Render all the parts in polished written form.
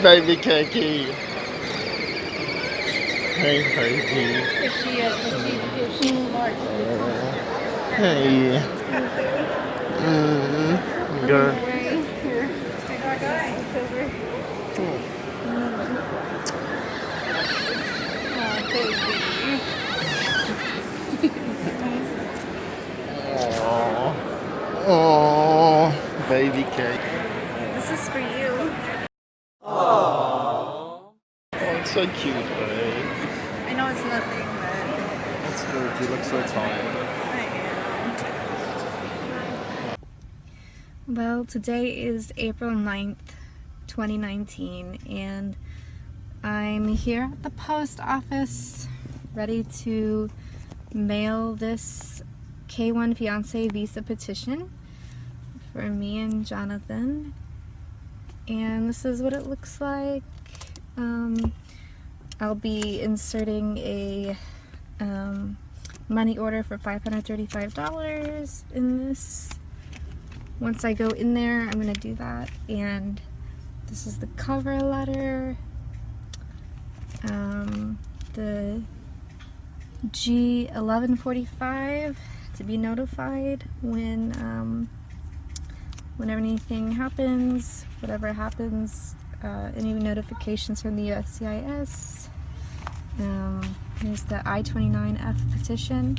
Baby Kiki. Hey, baby. If she's smart. Hey. Good. Oh, baby cake. This is for you. Oh, it's so cute, babe. I know it's nothing, but That's good. You look so tired. I am. Well, today is April 9th, 2019, and I'm here at the post office ready to mail this K1 Fiance visa petition for me and Jonathan, and this is what it looks like. I'll be inserting a money order for $535 in this. Once I go in there, I'm gonna do that, and this is the cover letter. The G1145 to be notified when whenever anything happens, whatever happens, any notifications from the USCIS. Here's the I-29F petition,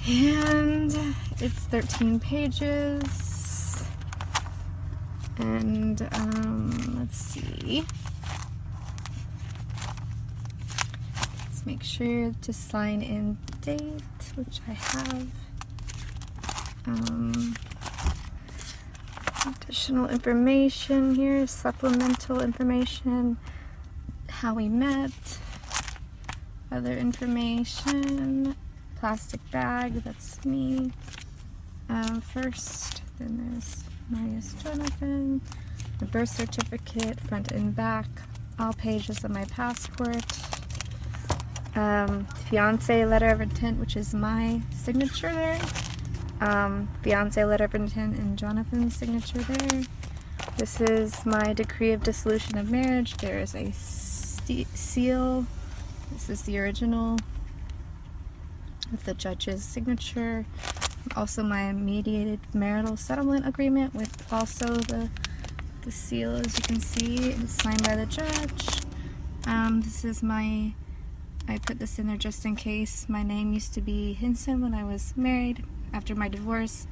and it's 13 pages, and let's see. Make sure to sign in date, which I have. Additional information here, supplemental information, how we met, other information, plastic bag, that's me first, then there's Marius Jonathan, the birth certificate, front and back, all pages of my passport. Fiance letter of intent, which is my signature there. Fiance letter of intent and Jonathan's signature there. This is my decree of dissolution of marriage. There's a seal. This is the original with the judge's signature. Also my mediated marital settlement agreement with also the seal, as you can see. It's signed by the judge. This is my, I put this in there just in case. My name used to be Hinson when I was married. After my divorce,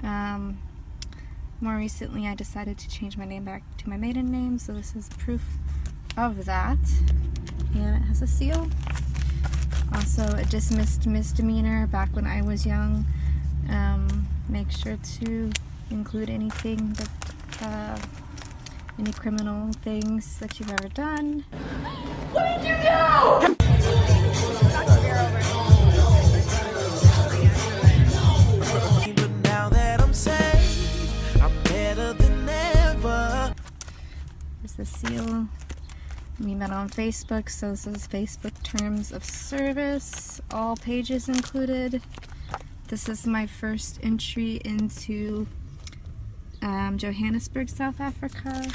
more recently I decided to change my name back to my maiden name, so this is proof of that. And it has a seal. Also a dismissed misdemeanor back when I was young. Make sure to include anything that, any criminal things that you've ever done. What did you do? But now that I'm safe, I'm better than ever. There's the seal. We met on Facebook, so this is Facebook terms of service. All pages included. This is my first entry into Johannesburg, South Africa.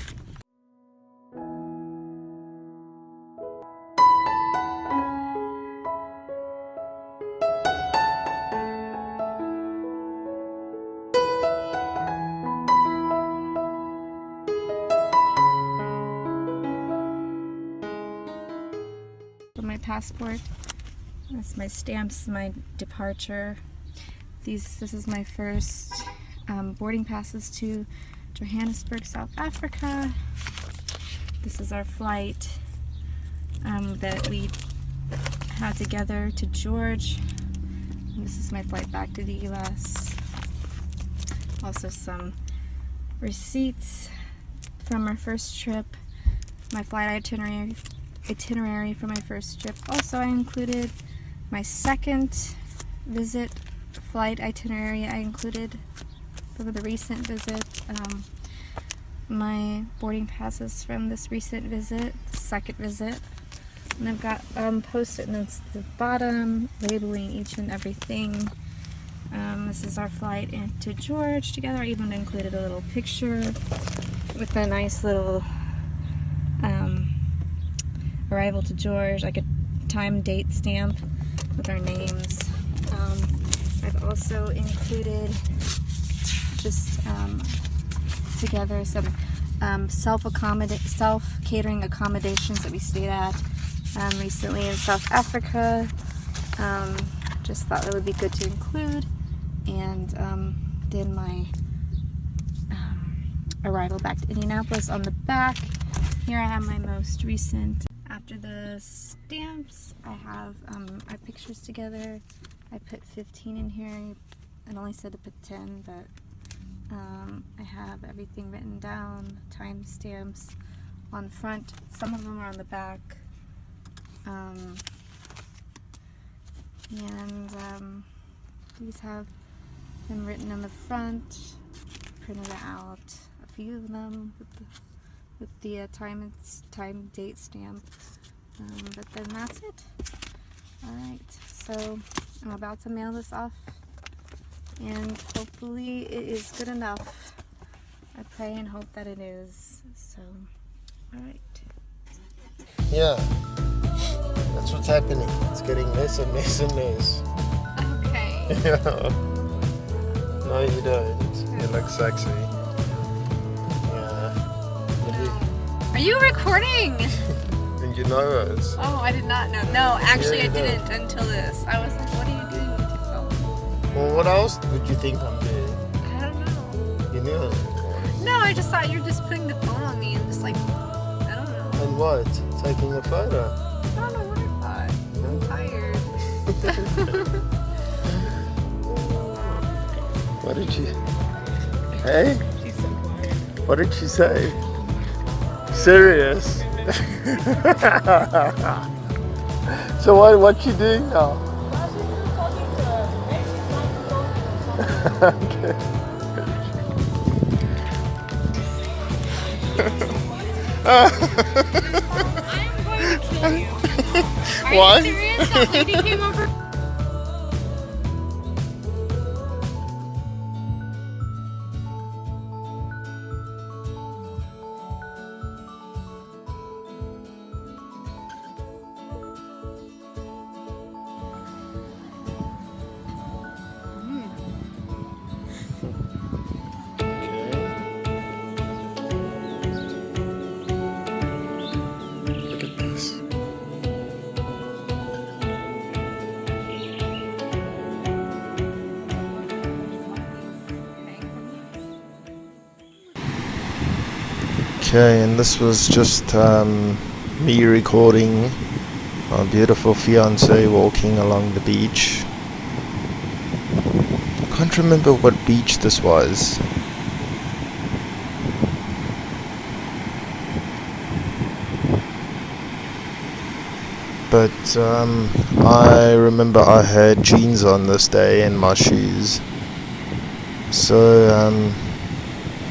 My passport. That's my stamps, my departure. This is my first boarding passes to Johannesburg, South Africa. This is our flight that we had together to George. And this is my flight back to the US. Also some receipts from our first trip, my flight itinerary for my first trip. Also, I included my second visit flight itinerary. I included for the recent visit, my boarding passes from this recent visit, second visit. And I've got post-it notes at the bottom, labeling each and everything. This is our flight into George together. I even included a little picture with a nice little arrival to George, like a time date stamp with our names. I've also included just together some self-catering accommodations that we stayed at recently in South Africa. Just thought that would be good to include. And then my arrival back to Indianapolis on the back. Here I have my most recent. After the stamps, I have our pictures together. I put 15 in here. It only said to put 10, but I have everything written down, time stamps on front. Some of them are on the back. These have them written on the front. Printed out a few of them with the time date stamp. But then that's it. Alright, so I'm about to mail this off, and hopefully it is good enough. I pray and hope that it is. So, alright. Yeah, that's what's happening. It's getting less and less and less. Okay. Yeah. No, you don't. You look sexy. Yeah. Are you recording? And you know us. Oh, I did not know. No, actually, Yeah, I you didn't until this. I was like, what are you doing with your phone? Well, what else would you think I'm doing? I don't know. You knew I was recording. No, I just thought you were just putting the phone on me and just like, I don't know. And what? Taking a photo? I don't know what I thought. I'm tired. What did you... Hey? She's so quiet. What did she say? Serious? So what you doing now? Okay. I'm going to kill you. Are Why? you serious? That lady came over. Look at this. Okay, and this was just me recording our beautiful fiance walking along the beach. I can't remember what beach this was. But I remember I had jeans on this day and my shoes. So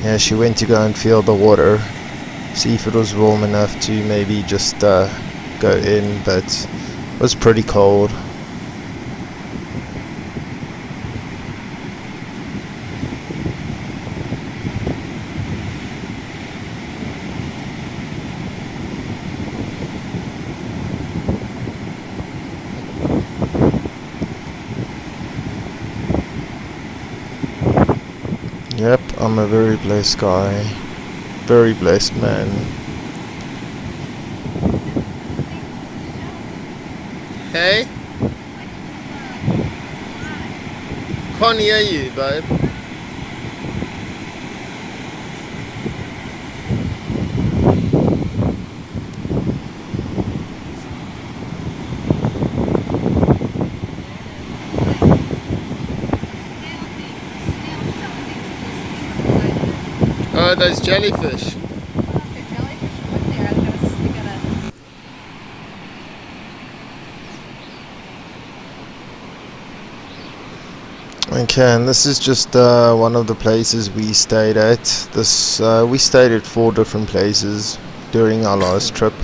yeah, she went to go and feel the water, see if it was warm enough to maybe just go in, but it was pretty cold. Yep, I'm a very blessed guy, very blessed man. Hey? Can't hear you, babe. Oh, those jellyfish. Okay, and this is just one of the places we stayed at. We stayed at 4 different places during our last trip.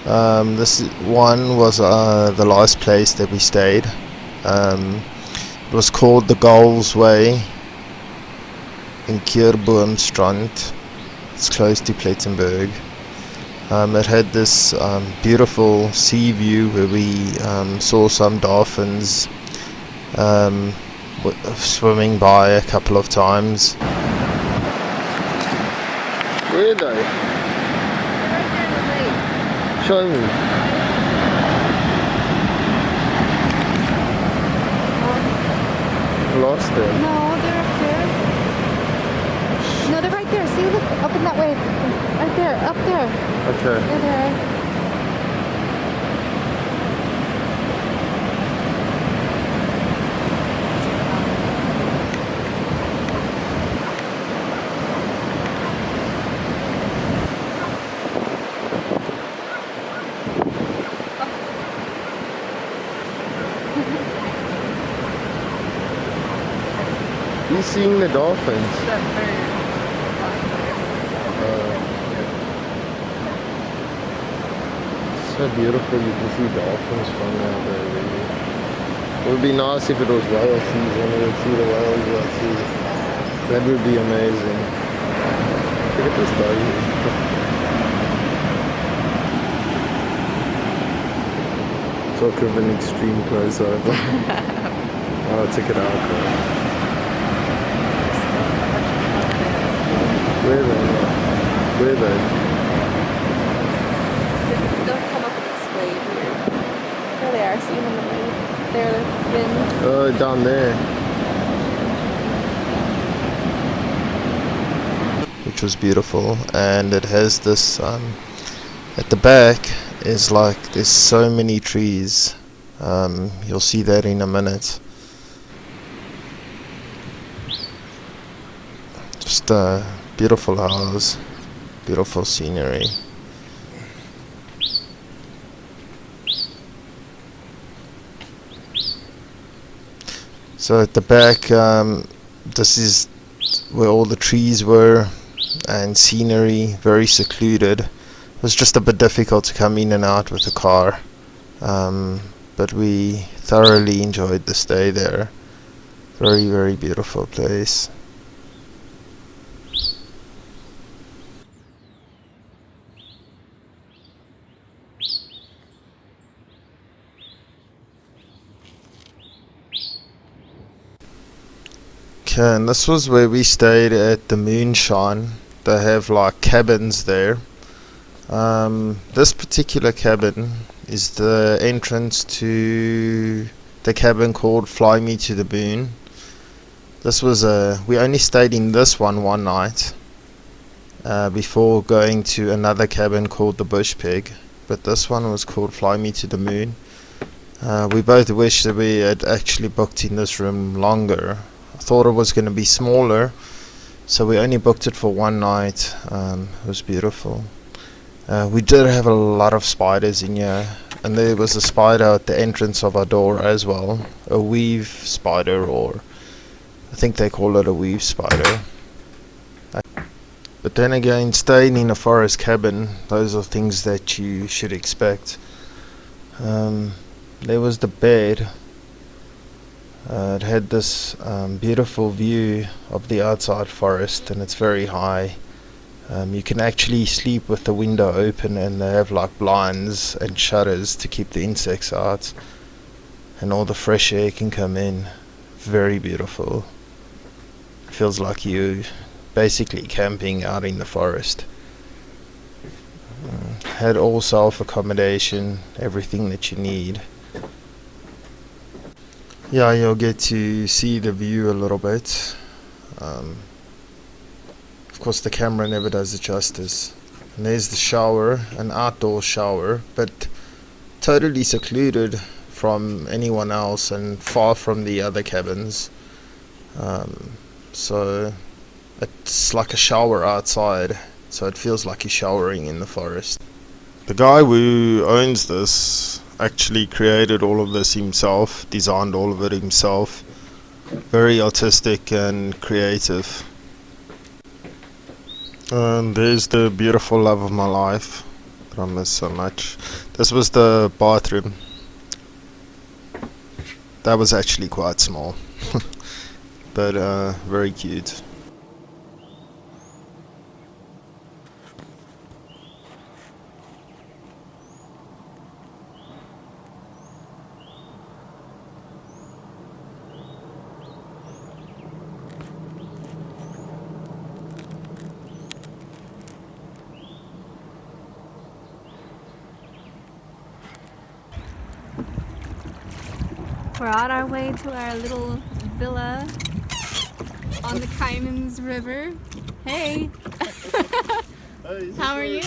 This one was the last place that we stayed. It was called the Gulls Way in Keurboomstrand. It's close to Plettenberg. It had this beautiful sea view where we saw some dolphins swimming by a couple of times. Where are they? Right there in the lake. Show me. Lost them. No, they're up there. No, they're right there. See, look, up in that way. Right there, up there. Okay. There they are. You seeing the dolphins? So beautiful, you can see dolphins from there, baby. It would be nice if it was whale season, we would see the whales at sea. That would be amazing. Look at this doggy. Talk of an extreme close-up. Oh, check it out, though. Where are they? Where are they? Don't come up this way here. There they are, see them in the wave. There are the fins. Oh, down there. Which was beautiful, and it has this, at the back is like, there's so many trees. You'll see that in a minute. Just a beautiful house, beautiful scenery. So at the back, this is where all the trees were and scenery, very secluded. It was just a bit difficult to come in and out with the car, but we thoroughly enjoyed the stay there. Very, very beautiful place. Okay, and this was where we stayed at the Moonshine. They have like cabins there. This particular cabin is the entrance to the cabin called Fly Me to the Moon. This was we only stayed in this one night before going to another cabin called the Bush Pig, but this one was called Fly Me to the Moon. We both wished that we had actually booked in this room longer. I thought it was going to be smaller, so we only booked it for one night. It was beautiful. We did have a lot of spiders in here, and there was a spider at the entrance of our door as well, a weave spider, or I think they call it a weave spider. But then again, staying in a forest cabin, those are things that you should expect. There was the bed. It had this beautiful view of the outside forest, and it's very high. You can actually sleep with the window open, and they have like blinds and shutters to keep the insects out, and all the fresh air can come in. Very beautiful. It feels like you basically camping out in the forest. Had all self accommodation, everything that you need. Yeah, you'll get to see the view a little bit. Of course the camera never does it justice. And there's the shower, an outdoor shower, but totally secluded from anyone else and far from the other cabins. So it's like a shower outside, so it feels like you're showering in the forest. The guy who owns this actually created all of this himself, designed all of it himself. Very artistic and creative. And there's the beautiful love of my life that I miss so much. This was the bathroom. That was actually quite small, but very cute. We're on our way to our little villa on the Kaaimans River. Hey! How are you?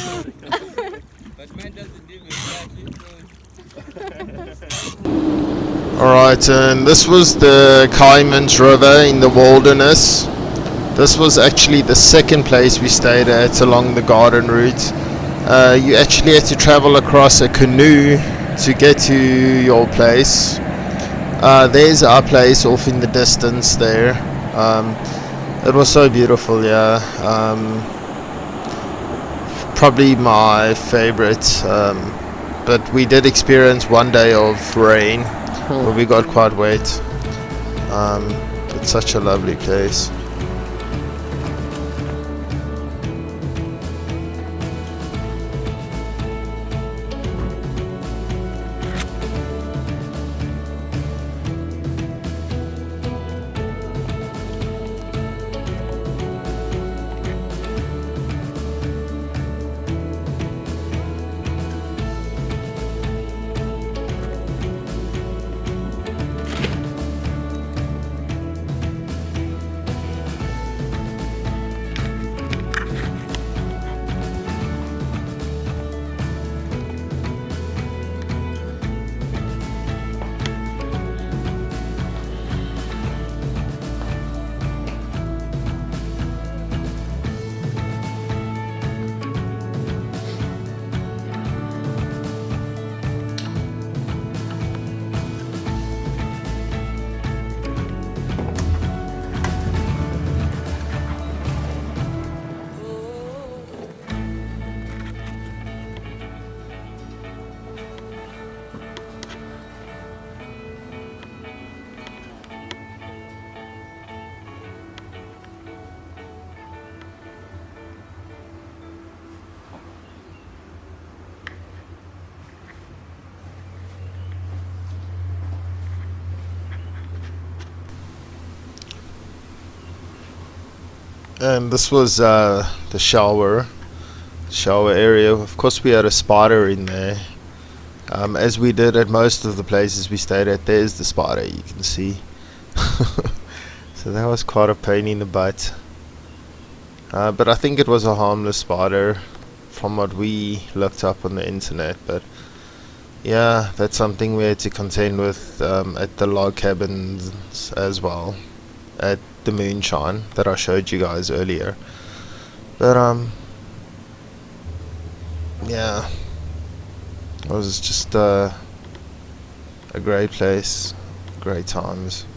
Alright, and this was the Kaaimans River in the wilderness. This was actually the second place we stayed at along the garden route. You actually had to travel across a canoe to get to your place. There's our place off in the distance there. It was so beautiful, yeah. Probably my favorite. But we did experience one day of rain where we got quite wet. It's such a lovely place. And this was the shower area. Of course we had a spider in there, as we did at most of the places we stayed at. There's the spider, you can see. So that was quite a pain in the butt, but I think it was a harmless spider from what we looked up on the internet. But yeah, that's something we had to contend with at the log cabins as well, at the Moonshine that I showed you guys earlier. But yeah, it was just a great place, great times.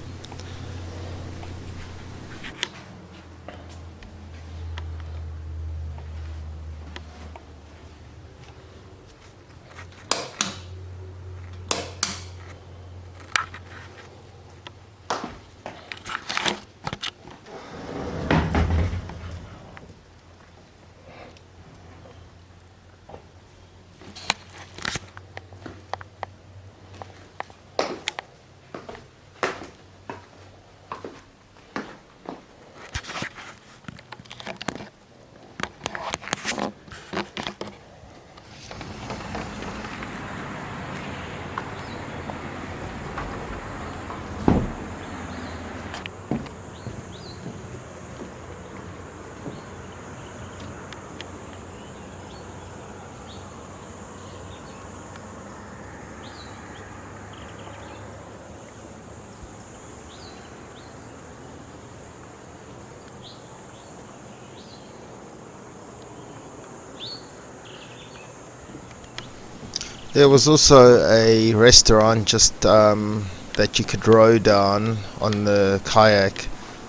There was also a restaurant just that you could row down on the kayak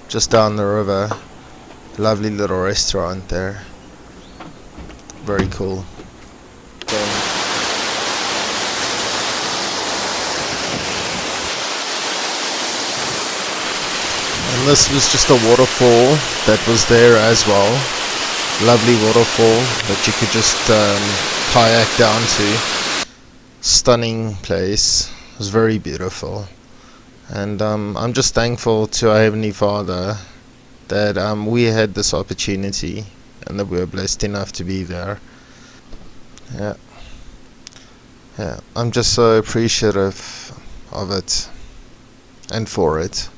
just down the river. Lovely little restaurant there. Very cool. And this was just a waterfall that was there as well. Lovely waterfall that you could just kayak down to. Stunning place. It was very beautiful, and I'm just thankful to our Heavenly Father that we had this opportunity and that we were blessed enough to be there. Yeah, I'm just so appreciative of it. and for it.